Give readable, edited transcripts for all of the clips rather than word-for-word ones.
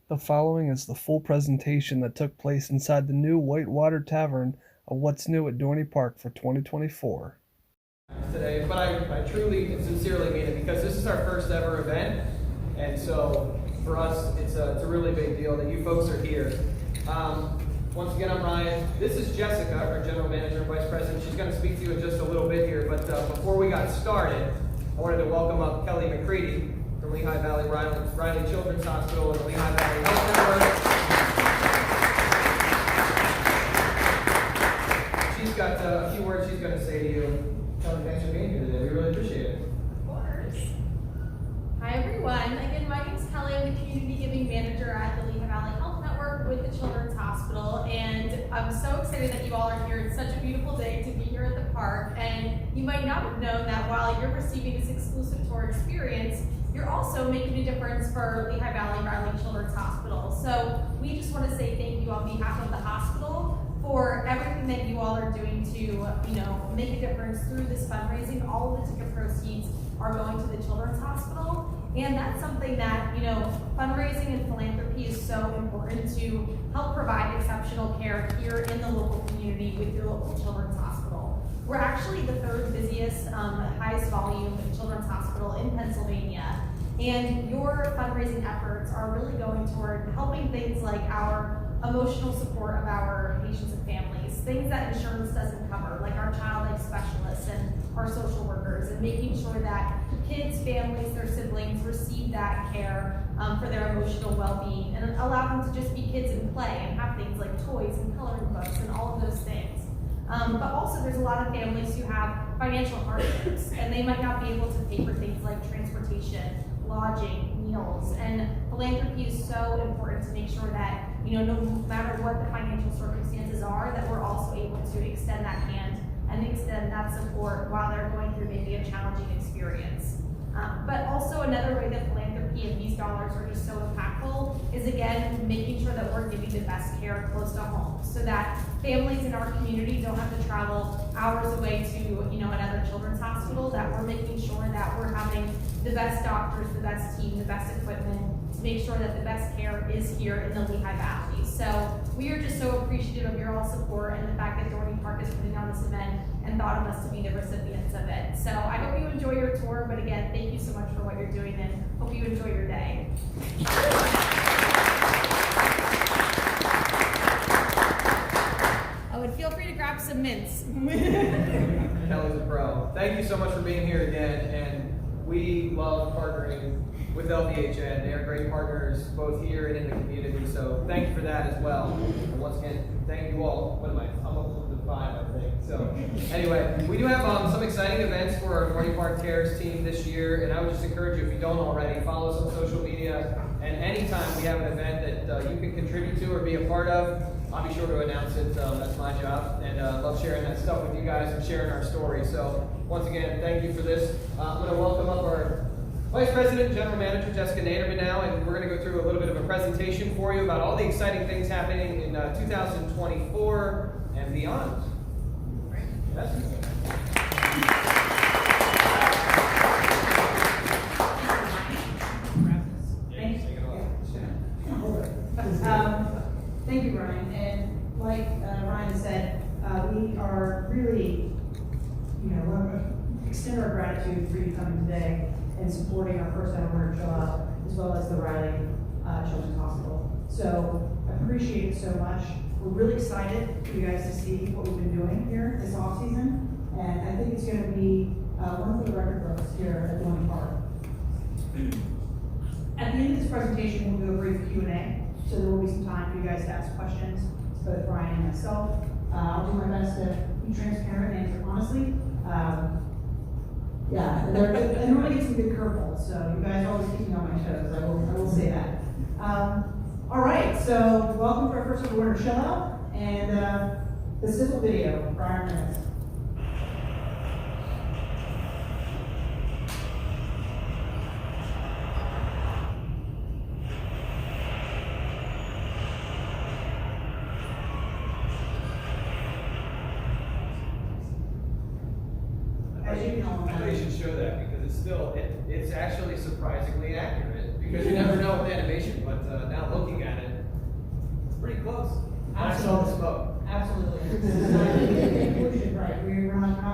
The following is the full presentation that took place inside the new Whitewater Tavern of What's New at Dorney Park for 2024. Today, but I truly and sincerely mean it because this is our first ever event, and so for us it's a really big deal that you folks are here. Once again, I'm Ryan. This is Jessica, our General Manager and Vice President. She's going to speak to you in just a little bit here, but before we got started, I wanted to welcome up Kelly McCready from Lehigh Valley Riley Children's Hospital and the Lehigh Valley Health Network. She's got a few words she's going to say to you. Kelly, thanks for being here today. We really appreciate it. Of course. Hi, everyone. Again, my name is Kelly. I'm the Community Giving Manager at the Lehigh Valley Health Network with the Children's Hospital. And I'm so excited that you all are here. It's such a beautiful day to be here at the park. And you might not have known that while you're receiving this exclusive tour experience, you're also making a difference for Lehigh Valley Riley Children's Hospital. So we just want to say thank you on behalf of the hospital for everything that you all are doing to, make a difference through this fundraising. All of the ticket proceeds are going to the Children's Hospital. And that's something that, fundraising and philanthropy is so important to help provide exceptional care here in the local community with your local Children's Hospital. We're actually the third busiest, highest volume Children's Hospital in Pennsylvania. And your fundraising efforts are really going toward helping things like our emotional support of our patients and families, things that insurance doesn't cover, like our child life specialists and our social workers, and making sure that kids, families, their siblings receive that care for their emotional well-being and allow them to just be kids and play and have things like toys and coloring books and all of those things. But also there's a lot of families who have financial hardships and they might not be able to pay for things like transportation, lodging, meals, and philanthropy is so important to make sure that, no matter what the financial circumstances are, that we're also able to extend that hand and extend that support while they're going through maybe a challenging experience. But also another way that philanthropy and these dollars are just so impactful is, again, making sure that we're giving the best care close to home so that families in our community don't have to travel hours away to, another children's hospital, that we're making sure that we're having the best doctors, the best team, the best equipment to make sure that the best care is here in the Lehigh Valley. So we are just so appreciative of your all support and the fact that Dorney Park is putting on this event and thought of us to be the recipients of it. So I hope you enjoy your tour, but again, thank you so much for what you're doing and hope you enjoy your day. Oh, and feel free to grab some mints. Kelly's a pro. Thank you so much for being here again, and we love partnering with LVHN. They are great partners both here and in the community, so thank you for that as well. And once again, thank you all. What am I? I'm up to 5, I think. So anyway, we do have some exciting events for our Dorney Park Cares team this year, and I would just encourage you, if you don't already, follow us on social media, and anytime we have an event that you can contribute to or be a part of, I'll be sure to announce it. That's my job, and love sharing that stuff with you guys and sharing our story. So once again, thank you for this. I'm going to welcome up our Vice President and General Manager, Jessica Naderman, now, and we're going to go through a little bit of a presentation for you about all the exciting things happening in 2024 and beyond. Yes. Thank you, Ryan. And like Ryan said, we are really, want to extend our gratitude for you coming today and supporting our first ever Chillout, as well as the Riley Children's Hospital. So I appreciate it so much. We're really excited for you guys to see what we've been doing here this off season, and I think it's going to be one of the record books here at Dorney Park. At the end of this presentation, we'll do a brief Q&A, so there will be some time for you guys to ask questions, both Brian and myself. I'll do my best to be transparent and answer honestly. I normally get some good curveballs, so you guys always keep me on my toes. I will say that. All right, so welcome to our first ever winter Chillout, and the sizzle video for Iron Menace. They should show that because it's actually surprisingly accurate because you never know with animation, but now looking at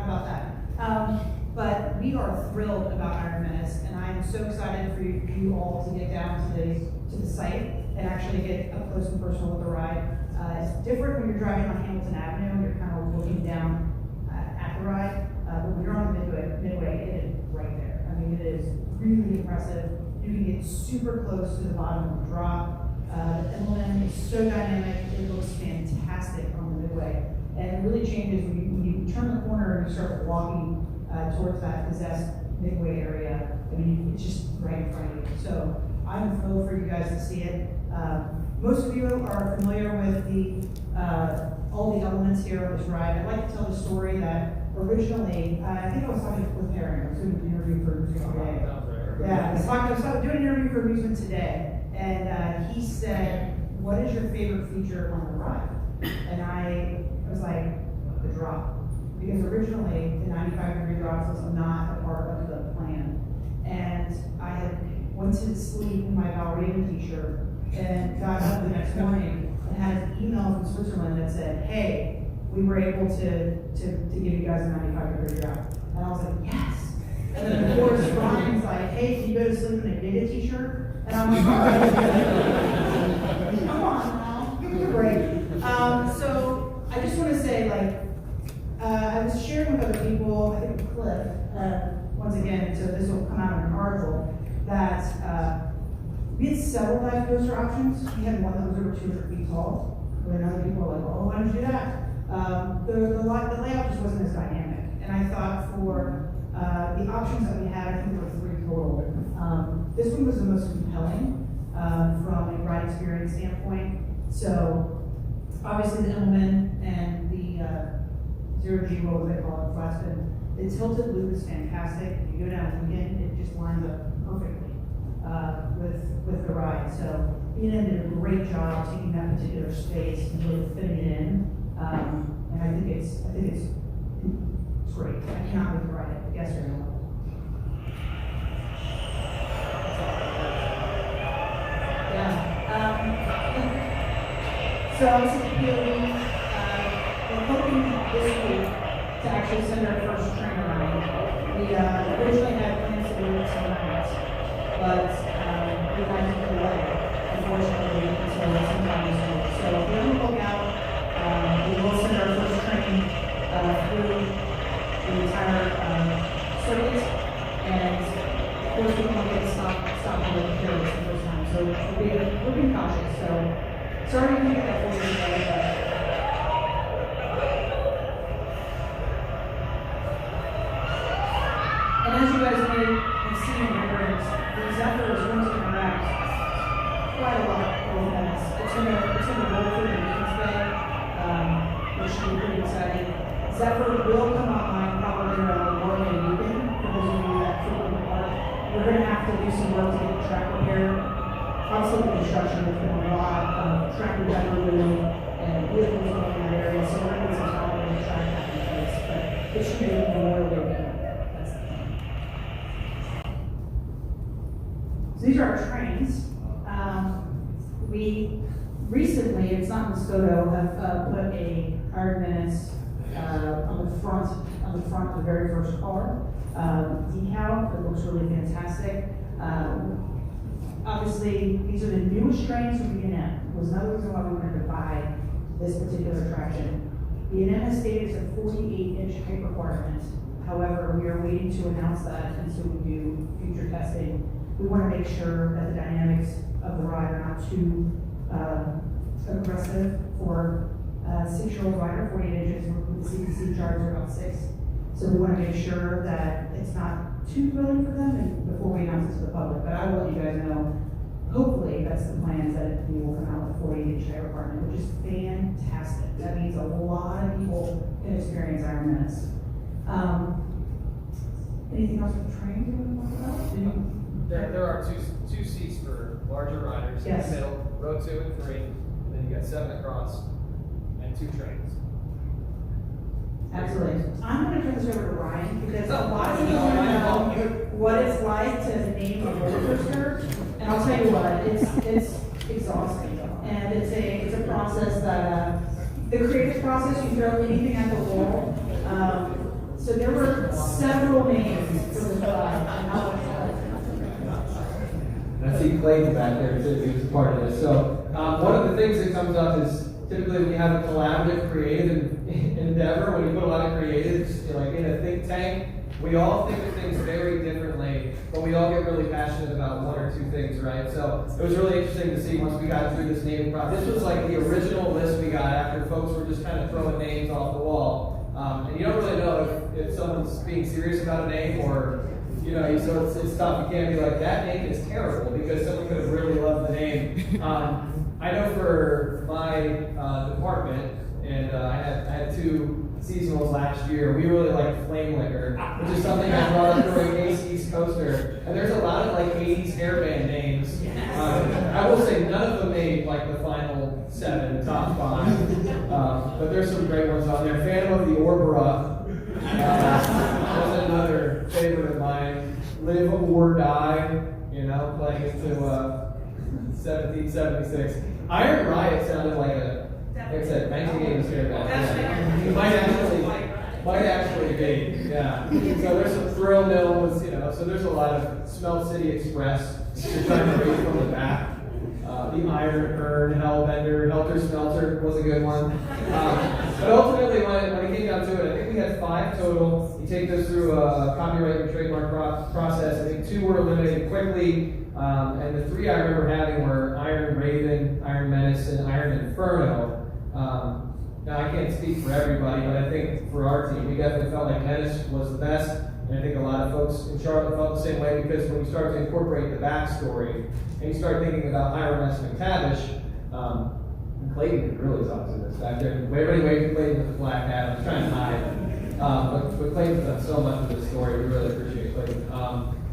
not about that. But we are thrilled about Iron Menace, and I'm so excited for you all to get down to the site and actually get up close and personal with the ride. It's different when you're driving on Hamilton Avenue, you're kind of looking down at the ride, but when you're on the midway, it is right there. I mean, it is really impressive. You can get super close to the bottom of the drop. The emblem is so dynamic, it looks fantastic on the midway. And it really changes when you turn the corner and you start walking towards that possessed midway area. I mean, it's just right in front of you. So I'm thrilled for you guys to see it. Most of you are familiar with all the elements here of this ride. I'd like to tell the story that originally, I think I was talking with Aaron, I was doing an interview for Amusement Today. Yeah, I was doing an interview for Amusement Today, and he said, "What is your favorite feature on the ride?" And I was like, "The drop." Because originally, the 95-degree drops was not a part of the plan. And I had went to sleep in my ballerina t-shirt and got up the next morning and had an email from Switzerland that said, "Hey, we were able to give you guys a 95-degree drop." And I was like, "Yes." And then of course, Ryan's like, "Hey, can you go to sleep in a Giga t-shirt?" And I'm like, "All right, come on now, give me a break." So I just want to say, like, I was sharing with other people, I think with Cliff, once again, so this will come out in an article, that we had several dive coaster options. We had one that was over 200 feet tall, and other people were like, "Oh, why did you do that?" The layout just wasn't as dynamic. And I thought for the options that we had, I think there were 3 total. This one was the most compelling from a ride experience standpoint. So obviously the Edelman and the zero G roll, as they call it, flat spin. The tilted loop is fantastic. If you go down Lincoln, it just lines up perfectly with the ride. So B&M did a great job taking that particular space and really fitting it in. And I think it's great. I cannot wait to ride it. Yes or no? Yeah. So I was at the POV. We're hoping this week to actually send our first train around. We originally had plans to do it tonight, but we had to delay, unfortunately, until sometime this week. So be on the lookout. We will send our first train through the entire circuit, and of course we won't get to stop on the carriage the first time. So we're being cautious. So sorry to get that for you today, but and as you guys may have seen in your rooms, the Zephyr is going to interact quite a lot with Menace. It's going to roll through the Meetings Bay, which should be pretty exciting. Zephyr will come online probably around Dorney and Beacon, for those of you that frequent the park. We're going to have to do some work to get the track repaired. Obviously, the construction, there's been a lot of track remodeling and vehicles going in that area, so we're going to need some time to get the track back in place. But it should be a Memorial Day weekend. These are our trains. We recently, it's not in Scoto, have put a Iron Menace on the front of the very first car. Decal, it looks really fantastic. Obviously, these are the newest trains from B&M. It was another reason why we wanted to buy this particular attraction. B&M has stated it's a 48-inch height requirement. However, we are waiting to announce that until we do future testing. We want to make sure that the dynamics of the ride are not too aggressive for a 6-year-old rider. 48 inches, the CPC charts are about 6. So we want to make sure that it's not too thrilling for them and before we announce it to the public. But I will let you guys know, hopefully that's the plan, is that we will come out with a 48-inch height requirement, which is fantastic. That means a lot of people can experience Iron Menace. Anything else with trains you want to talk about? There are two seats for larger riders Yes. in the middle, row 2 and 3, and then you got 7 across and 2 trains. Absolutely. I'm going to turn this over to Ryan because a lot of people want to know what it's like to name a roller coaster, and I'll tell you what, it's exhausting, and it's a process that the creative process, you throw anything at the wall. So there were several names for the flag. I see Clayton back there too, he was a part of this. So one of the things that comes up is typically when you have a collaborative creative endeavor, when you put a lot of creatives like in a think tank, we all think of things very differently, but we all get really passionate about one or two things, right? So it was really interesting to see once we got through this naming process. This was like the original list we got after folks were just kind of throwing names off the wall. And you don't really know if someone's being serious about a name or, so it's tough. You can't be like, that name is terrible because someone could have really loved the name. I know for my department, and I had two seasonals last year, we really liked Flame Liquor, which is something I brought up during Ace East Coaster. And there's a lot of like 80s hairband names. I will say none of them made like the final 7, top 5. But there's some great ones on there. Phantom of the Orbera was another favorite of mine. Live or Die, playing into 1776. Iron Riot sounded like I said, 1980s hairband. Yeah. Might actually be, yeah. So there's some Thrill Mills, so there's a lot of Smell City Express. You're trying to read from the back. The Iron Urn, Hellbender, Helter Smelter was a good one. But ultimately, when it came down to it, I think we had 5 total. You take those through a copyright and trademark process. I think 2 were eliminated quickly. And the 3 I remember having were Iron Raven, Iron Menace, and Iron Inferno. Now, I can't speak for everybody, but I think for our team, we definitely felt like Menace was the best. And I think a lot of folks in Charlotte felt the same way because when you start to incorporate the backstory and you start thinking about Iron Menace McTavish, Clayton could really talk to this back there. Everybody waved to Clayton with the black hat. I was trying to hide. But Clayton's done so much of this story. We really appreciate Clayton.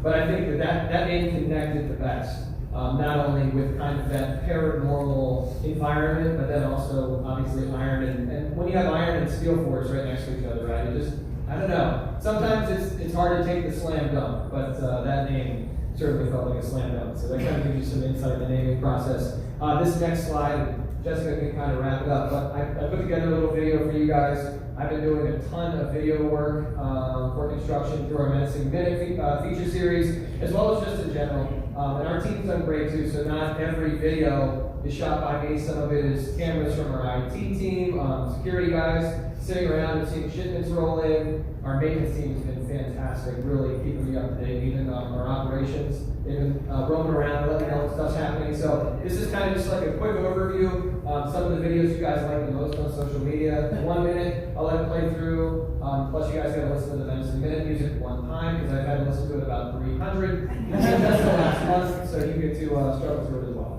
But I think that name connected the best. Not only with kind of that paranormal environment, but then also obviously iron and when you have iron and steel force right next to each other, right? It just, I don't know. Sometimes it's hard to take the slam dunk, but that name certainly felt like a slam dunk. So that kind of gives you some insight in the naming process. This next slide, Jessica can kind of wrap it up, but I put together a little video for you guys. I've been doing a ton of video work for construction through our Menacing Minute feature series, as well as just in general. And our team's done great too, so not every video is shot by me. Some of it is cameras from our IT team, security guys sitting around and seeing shipments roll in. Our maintenance team has been fantastic, really keeping me up to date, even our operations. They've been roaming around, letting me know what stuff's happening. So this is kind of just like a quick overview. Some of the videos you guys like the most on social media. 1 minute, I'll let it play through. Plus, you guys got to listen to the Menacing Minute music one time because I've had to listen to it about 300. And that's the last month, so you get to struggle through it as well.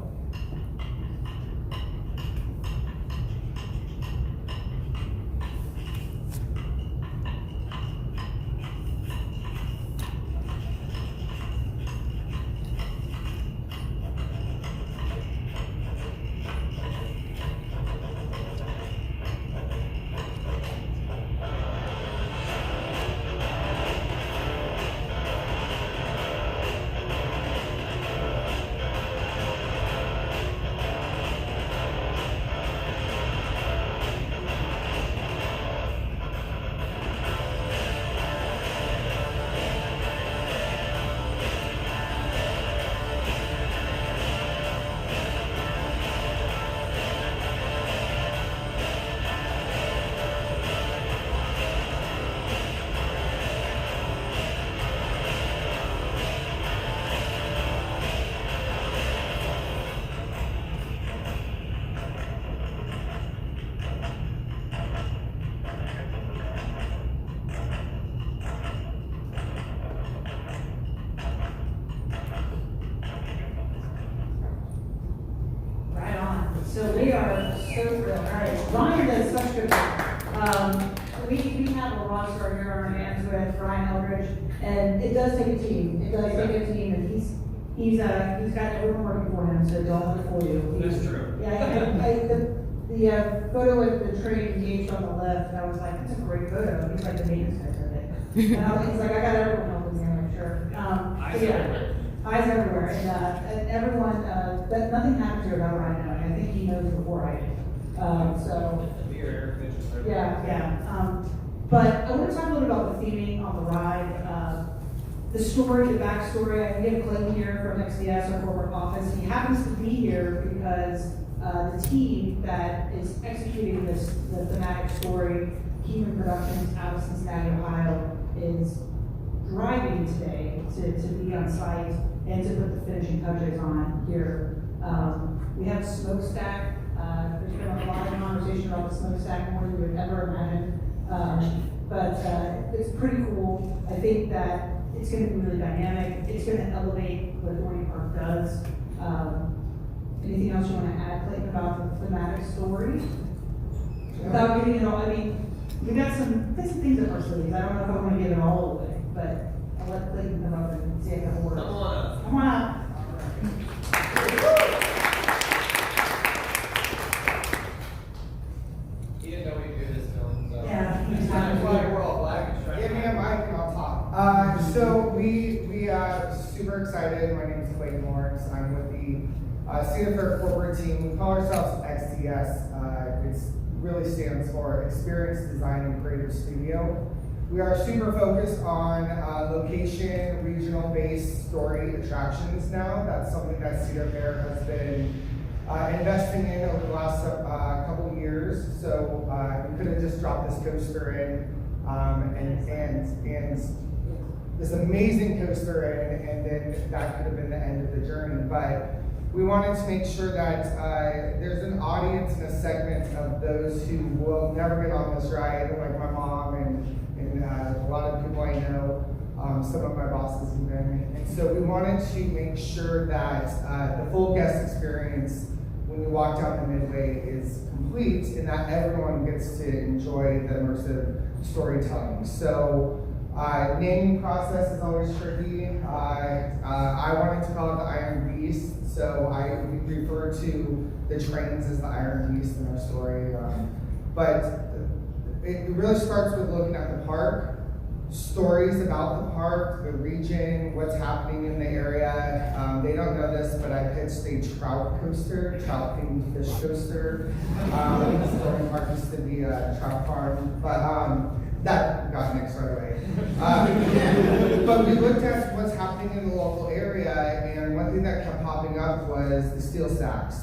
So we are so thrilled. All right, Ryan does such good work. We have a roster here on our hands with Ryan Eldridge, and it does take a team. It does take a team, and he's got everyone working for him, so don't look for you. That's true. Yeah, the photo with the train engaged on the left, I was like, that's a great photo. He's like the maintenance guy of it. And he's like, I got everyone helping me, I'm sure. Eyes everywhere, and everyone, but nothing happened to about Ryan now, and I think he knows before I do. So, yeah. But I want to talk a little about the theming on the ride. The story, the backstory. We have Clayton here from XDS, our corporate office. He happens to be here because the team that is executing the thematic story, Kingman Productions out of Cincinnati, Ohio, is driving today to be on site and to put the finishing touches on here. We have a smokestack. There's been a lot of conversation about the smokestack, more than you would ever imagine. But it's pretty cool. I think that it's going to be really dynamic. It's going to elevate what Dorney Park does. Anything else you want to add, Clayton, about the thematic story? Without giving it all, I mean, we got some things up our sleeves. I don't know if I want to give it all away, but I'll let Clayton come up and say a couple words. Come on up. Come on up. He didn't know we'd do this film, so. Yeah. It's kind of like we're all black and striped. Give me a mic and I'll talk. So we are super excited. My name is Clayton Lawrence. I'm with the Cedar Fair corporate team. We call ourselves XDS. It really stands for Experience Design and Creative Studio. We are super focused on location, regional-based story attractions now. That's something that Cedar Fair has been investing in over the last couple of years. So we could have just dropped this coaster in and this amazing coaster in, and then that could have been the end of the journey. But we wanted to make sure that there's an audience and a segment of those who will never get on this ride, like my mom and a lot of people I know, some of my bosses even. And so we wanted to make sure that the full guest experience when you walk down the Midway is complete and that everyone gets to enjoy the immersive storytelling. So naming process is always tricky. I wanted to call it the Iron Beast, so we refer to the trains as the Iron Beast in our story. But it really starts with looking at the park, stories about the park, the region, what's happening in the area. They don't know this, but I pitched a trout coaster, trout themed fish coaster. Dorney Park used to be a trout farm, but that got nixed right away. But we looked at what's happening in the local area, and one thing that kept popping up was the steel stacks.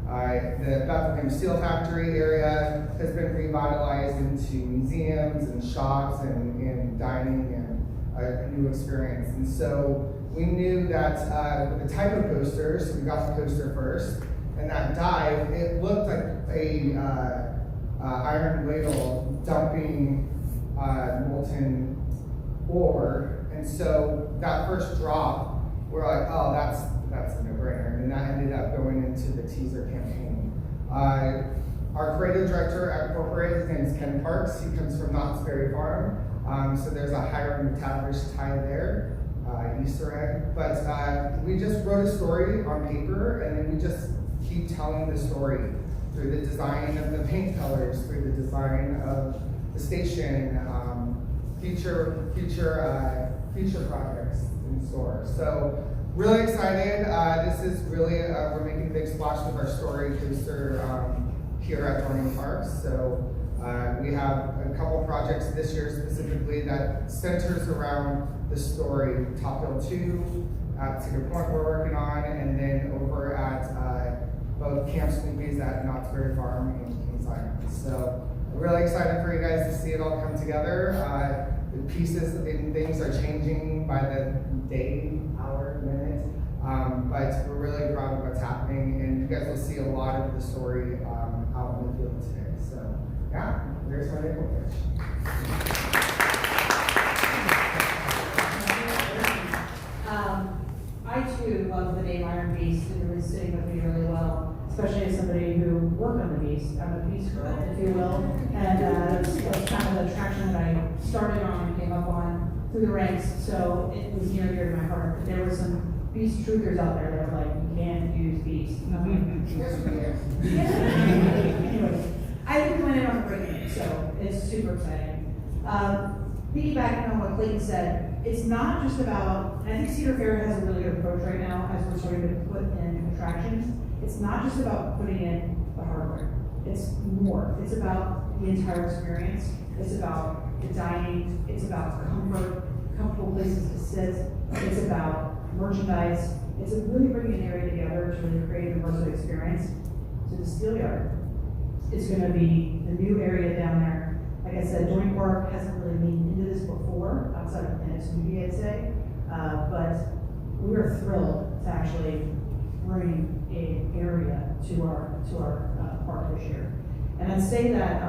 The Bethlehem Steel Factory area has been revitalized into museums and shops and dining and a new experience. And so we knew that with the type of coaster, so we got the coaster first, and that dive, it looked like a iron ladle dumping molten ore. And so that first drop, we're like, oh, that's a no-brainer. And that ended up going into the teaser campaign. Our creative director at corporate, his name is Ken Parks. He comes from Knott's Berry Farm. So there's a Hiram McTavish tie there, Easter egg. But we just wrote a story on paper, and then we just keep telling the story through the design of the paint colors, through the design of the station, future projects in store. So really excited. This is really, we're making a big splash with our story coaster here at Dorney Park. So we have a couple projects this year specifically that centers around the story. Top Hill 2 at Cedar Point we're working on, and then over at both Camp Snoopy's at Knott's Berry Farm and Kings Island. So I'm really excited for you guys to see it all come together. The pieces and things are changing by the day, hour, minute, but we're really proud of what's happening, and you guys will see a lot of the story out in the field today. So yeah, there's my nickel pitch. I too love the name Iron Beast. It really sitting with me really well, especially as somebody who worked on the Beast. I'm a Beast girl, if you will, and that's kind of the attraction that I started on and came up on through the ranks. So it was near and dear to my heart. But there were some Beast truthers out there that were like, you can't use Beast. Anyways, I think we went in on a great name, so it's super exciting. Piggybacking on what Clayton said, it's not just about, and I think Cedar Fair has a really good approach right now as we're starting to put in attractions. It's not just about putting in the hardware. It's more. It's about the entire experience. It's about the dining. It's about comfortable places to sit. It's about merchandise. It's really bringing an area together to really create an immersive experience. To the Steel Yard. It's going to be the new area down there. Like I said, Dorney Park hasn't really leaned into this before, outside of Planet Movie, I'd say. But we are thrilled to actually bring an area to our park this year. And I'd say that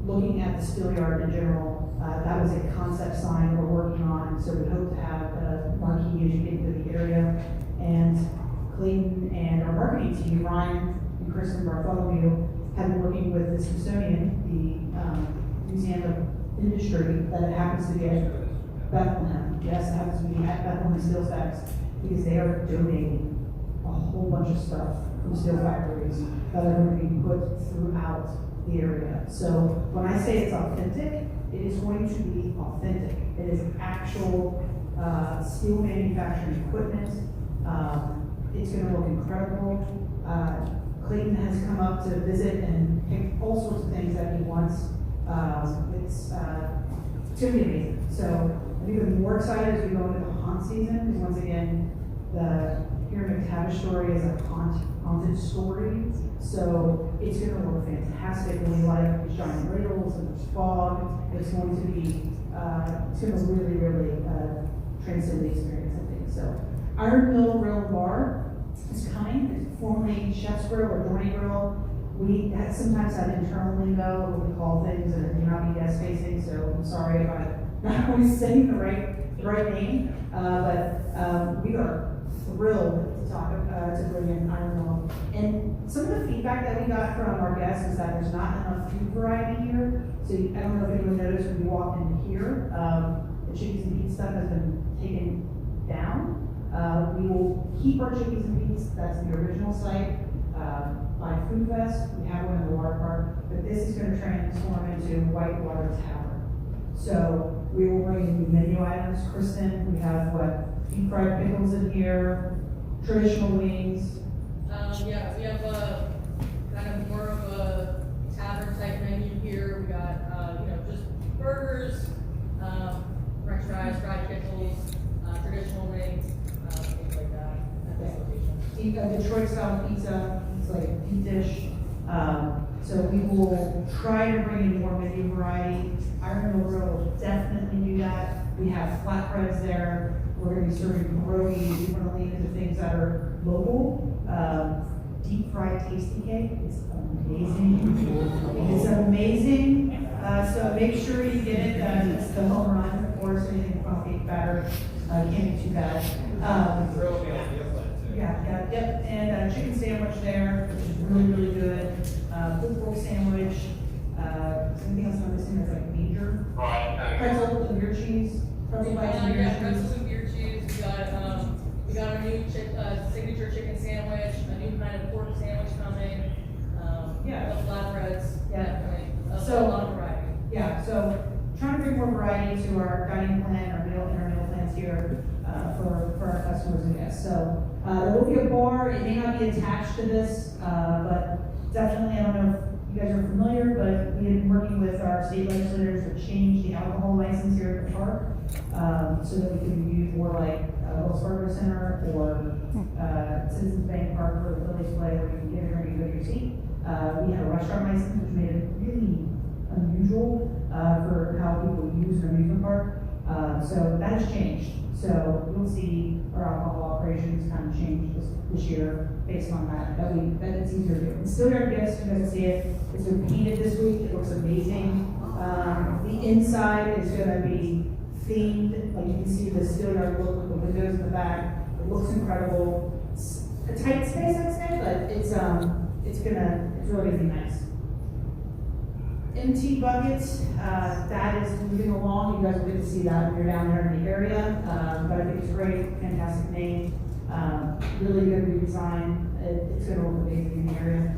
looking at the Steel Yard in general, that was a concept sign we're working on. So we hope to have a marquee as you get into the area. And Clayton and our marketing team, Ryan and Kristen Bartholomew, have been working with the Smithsonian, the Museum of Industry, that happens to be at Bethlehem. Yes, it happens to be at Bethlehem Steel Stacks, because they are donating a whole bunch of stuff from steel factories that are going to be put throughout the area. So when I say it's authentic, it is going to be authentic. It is actual steel manufacturing equipment. It's going to look incredible. Clayton has come up to visit and pick all sorts of things that he wants. It's going to be amazing. So I'm even more excited as we go into the haunt season, because once again, the Iron Menace story is a haunted story. So it's going to look fantastic when we light these giant riddles and there's fog. It's going to be, it's going to really, really transcend the experience, I think. So Iron Mill Grill and Bar is coming. It's formerly Chef's Grill or Dorney Grill. We sometimes have internal lingo, what we call things, and it may not be guest facing, so I'm sorry if I'm not always saying the right name. But we are thrilled to bring in Iron Mill. And some of the feedback that we got from our guests is that there's not enough food variety here. So I don't know if anyone noticed when you walked in here, the Chickies and Pete's stuff has been taken down. We will keep our Chickies and Pete's, that's the original site, by Food Fest. We have one in the water park, but this is going to transform into Whitewater Tavern. So we will bring in new menu items. Kristen, we have deep fried pickles in here, traditional wings. Yeah, we have a kind of more of a tavern type menu here. We got just burgers, French fries, fried pickles, traditional wings, things like that at this location. Detroit style pizza, it's like a deep dish. So we will try to bring in more menu variety. Iron Mill Grill will definitely do that. We have flatbreads there. We're going to be serving pierogies. We want to lean into things that are local. Deep fried tasty cake. It's amazing. It's amazing. So make sure you get it. It's the home run, of course. Anything from cake batter can't be too bad. Yep. And chicken sandwich there, which is really, really good. Pulled pork sandwich. Anything else I'm missing? There's like major. Pretzel and beer cheese. Pretzel bites and beer cheese. Pretzels and beer cheese. We got our new signature chicken sandwich, a new kind of pork sandwich coming. The flatbreads. Definitely. So, a lot of variety. Yeah, so trying to bring more variety to our dining plan, our meal plans here for our customers and guests. So there will be a bar. It may not be attached to this, but definitely, I don't know if you guys are familiar, but we have been working with our state legislators to change the alcohol license here at the park so that we can be used more like Wells Fargo Center or Citizens Bank Park for the Phillies play, where you can get in and go to your seat. We have a restaurant license, which made it really unusual for how people use an amusement park. So that has changed. So you'll see our alcohol operations kind of change this year based on that. That it's easier to do. And Steel Yard Gifts, you guys can see it. It's been painted this week. It looks amazing. The inside is going to be themed. Like you can see the Steel Yard look with the windows in the back. It looks incredible. It's a tight space, I'd say, but it's really gonna be nice. MT buckets, that is moving along. You guys will get to see that when you're down there in the area. But I think it's great, fantastic name, really good redesign. It's gonna look amazing in the area.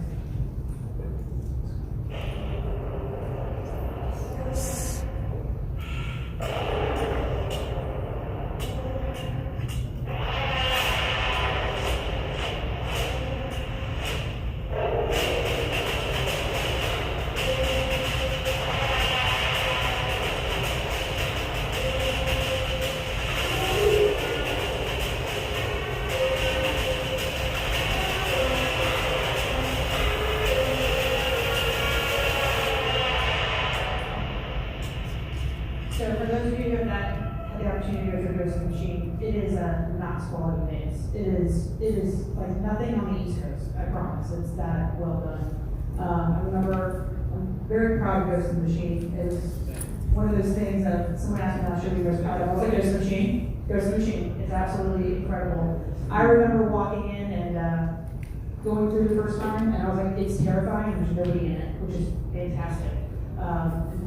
ghosting machine, it is a Knox quality maze. It is like nothing on the East Coast, I promise. It's that well done. I remember, I'm very proud of ghosting machine. It was one of those things that someone asked me last year, was proud of. I was like, ghosting machine? Ghosting machine. It's absolutely incredible. I remember walking in and going through the first time, and I was like, it's terrifying, there's nobody in it, which is fantastic.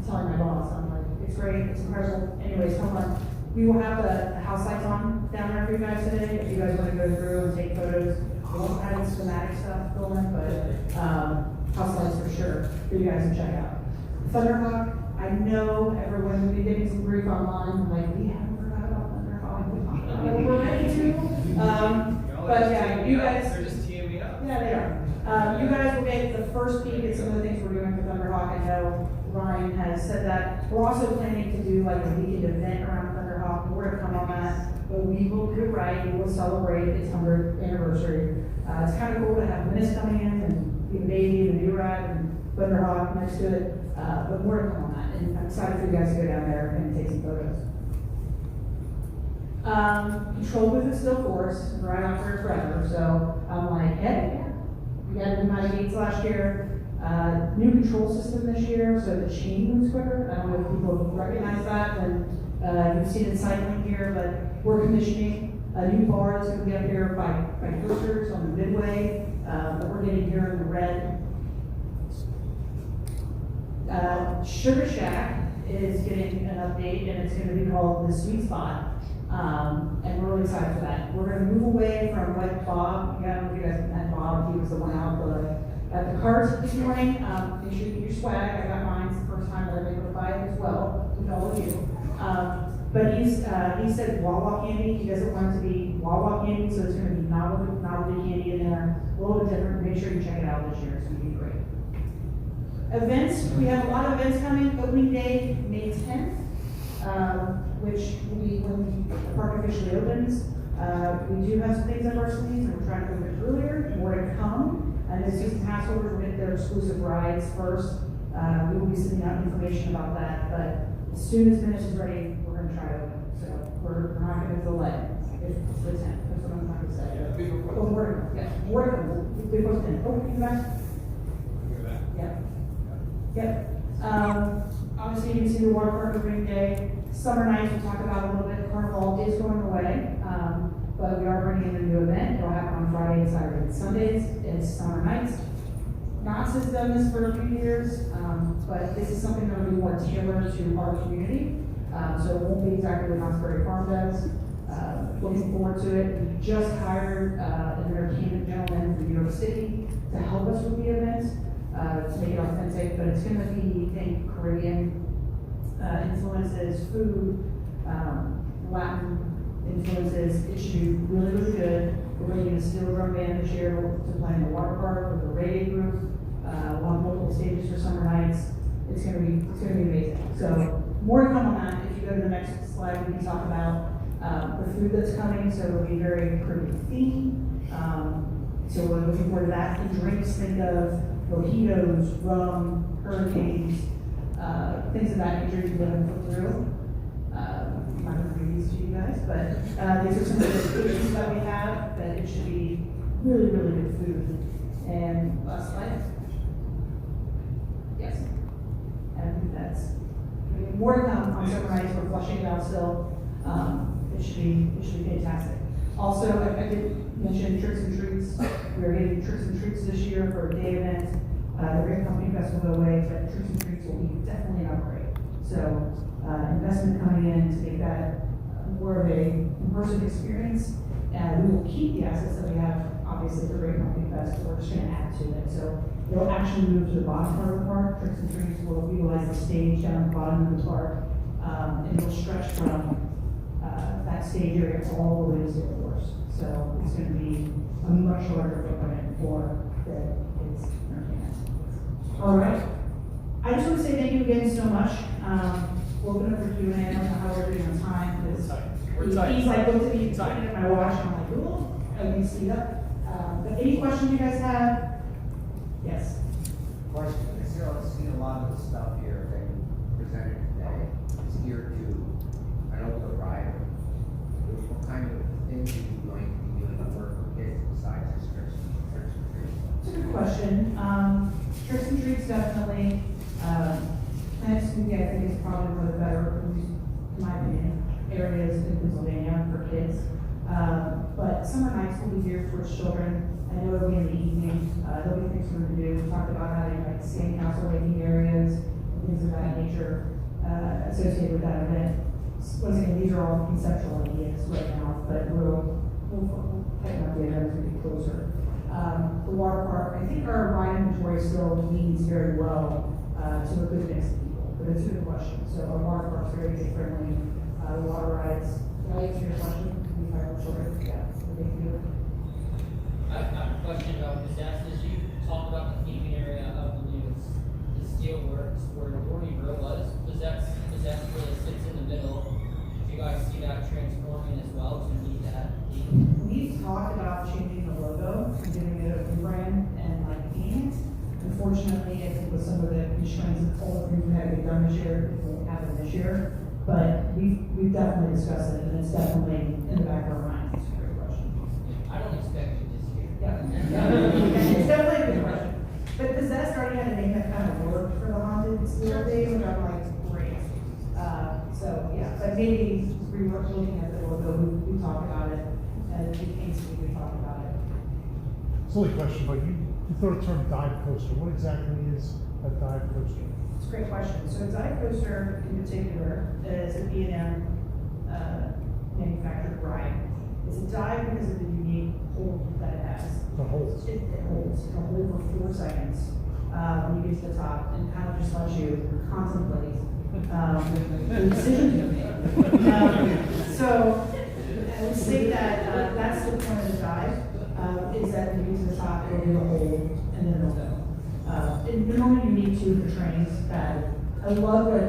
Telling my boss, I'm like, it's great, it's incredible. Anyways, hold on. We will have the house lights on down there for you guys today, if you guys want to go through and take photos. We won't have any schematic stuff going, but house lights for sure, for you guys to check out. Thunderhawk, I know everyone's been getting some grief online, like, we haven't forgot about Thunderhawk. We're ready to. But yeah, you guys. They're just teeing me up. Yeah, they are. You guys will get the first peek at some of the things we're doing for Thunderhawk. I know Ryan has said that. We're also planning to do like a weekend event around Thunderhawk. More to come on that. But we will do it right. We will celebrate its 100th anniversary. It's kind of cool to have Menace coming in and the baby, the new ride, and Thunderhawk next to it. But more to come on that. And I'm excited for you guys to go down there and take some photos. Control booth is still for us, right after forever, so I'm like, hey, we got new mighty gates last year, new control system this year, so the chain moves quicker. I don't know if people recognize that, and you've seen it cycling here, but we're commissioning a new bar that's going to be up here by Coasters on the midway, that we're getting here in the red. Sugar Shack is getting an update, and it's going to be called the Sweet Spot. And we're really excited for that. We're going to move away from what Bob, I don't know if you guys met Bob, he was the one out at the cart this morning. Make sure you get your swag. I got mine. It's the first time that I've been able to buy it as well with all of you. But he said Wawa candy. He doesn't want it to be Wawa candy, so it's going to be novelty candy in there. A little bit different. Make sure you check it out this year. It's going to be great. Events. We have a lot of events coming. Opening day, May 10th. Which will be when the park officially opens. We do have some things up our sleeves, and we're trying to move it earlier, more to come. And as season pass holders will get their exclusive rides first. We will be sending out information about that, but as soon as Menace is ready, we're going to try to open. So we're not going to delay. It's the 10th. That's what I'm trying to say. Yeah, before. Oh, more to come. Yeah, more to come. Before the 10th. Oh, you back? Yep. Yep. Obviously, you can see the water park opening day. Summer nights, we'll talk about a little bit. Carnival is going away, but we are bringing in a new event. It'll happen on Fridays, Saturdays, and Sundays. It's summer nights. Knox has done this for a few years, but this is something that will be more tailored to our community. So it won't be exactly what Knoxbury Farm does. Looking forward to it. We just hired an entertainment gentleman from New York City to help us with the event, to make it authentic, but it's going to be, I think, Caribbean influences, food, Latin influences. It should be really, really good. We're bringing a steel drum band this year to play in the water park with a reggae group. We'll have multiple stages for summer nights. It's gonna be amazing. So more to come on that. If you go to the next slide, we can talk about the food that's coming. So it'll be very Caribbean themed. So we're looking forward to that. And drinks, think of mojitos, rum, hurricanes. Things of that nature you can put through. I'm not going to read these to you guys, but these are some of the dishes that we have that it should be really, really good food. And last slide. Yes. And I think that's more to come on summer nights. We're flushing it out still. It should be fantastic. Also, I did mention Tricks and Treats. We are getting Tricks and Treats this year for a day event. The Great Company Festival will go away, but Tricks and Treats will be definitely an upgrade. So, investment coming in to make that more of a in-person experience. We will keep the assets that we have, obviously, for Great Company Fest, but we're just going to add to it. So, it'll actually move to the bottom part of the park. Tricks and Treats will utilize the stage down at the bottom of the park, and it'll stretch from that stage area all the way to the doors. So, it's going to be a much larger footprint for the kids' entertainment. All right. I just want to say thank you again so much. We'll open up for Q&A. I don't know how we're doing on time because he's like looked at me looking at my watch and I'm like, cool. I can speed up. But any questions you guys have? Yes. Question. I see a lot of the stuff here that you presented today is geared to an older rider. what kind of things are you going to be doing for kids besides this tricks and treats? It's a good question. Tricks and treats definitely. Planet Smoothie, I think, is probably one of the better, at least in my opinion, areas in Pennsylvania for kids. But summer nights will be geared towards children. I know it'll be in the evening. There'll be things for them to do. We talked about having like standing house waiting areas, and things of that nature associated with that event. Once again, these are all conceptual ideas right now, but we'll tighten up the event as we get closer. The water park, I think our ride inventory still leans very well to a good mix of people, but it's a good question. So our water park's very kid friendly. Water rides. Did I answer your question? We have children. Yeah, they can do it. I have a question about disasters. You talked about the theming area of the steel works where Dorney was. Does that really sits in the middle? Do you guys see that transforming as well to meet that theme? We've talked about changing the logo, and giving it a rebrand and like painting it. Unfortunately, I think with some of the constraints of all the things we had to get done this year, it won't happen this year. But we've definitely discussed it, and it's definitely in the back of our minds. It's a great question. I don't expect you this year. Yeah. It's definitely a good question. But Possessed already had a name that kind of worked for the haunted steel thing, which I'm like, great. So yeah, but maybe we were looking at the logo, we talked about it, and it came to me, we talked about it. Silly question, but you throw the term dive coaster. What exactly is a dive coaster? It's a great question. So a dive coaster in particular is a B&M manufactured ride. It's a dive because of the unique hold that it has. The holds. It holds. It can hold for 4 seconds when you get to the top, and kind of just lets you contemplate the decision you made. So I would say that that's the point of the dive, is that when you get to the top, it'll do a hold, and then it'll go. And normally you need to for trains that I love what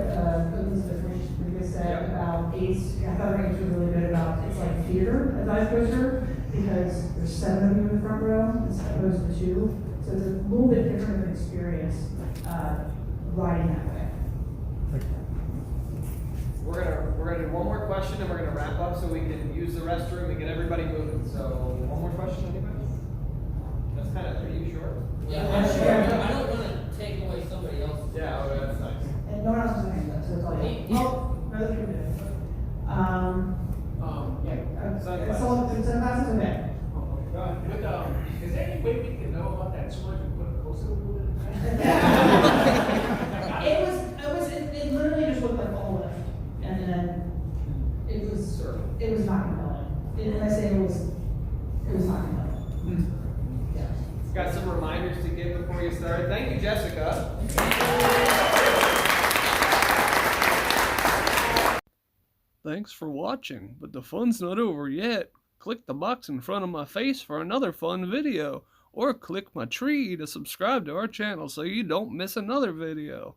Elizabeth Regas said about Ace. I thought Regas was really good about it's like theater, a dive coaster, because there's 7 of you in the front row as opposed to 2. So it's a little bit different of an experience riding that way. We're gonna do one more question and we're gonna wrap up so we can use the restroom and get everybody moving. So one more question, anybody? That's kind of, are you sure? Yeah, I'm sure. I don't want to take away somebody else's. Yeah, okay, that's nice. And no one else is saying that, so it's all you. Oh, no, that's good. Sunglasses. It's a okay. Is there any way we can know about that tour and put a poster over it? It literally just looked like all lift, and then it was not compelling. And I say it was not compelling. Yeah. Got some reminders to give before you start. Thank you, Jessica. Thanks for watching, but the fun's not over yet. Click the box in front of my face for another fun video, or click my tree to subscribe to our channel so you don't miss another video.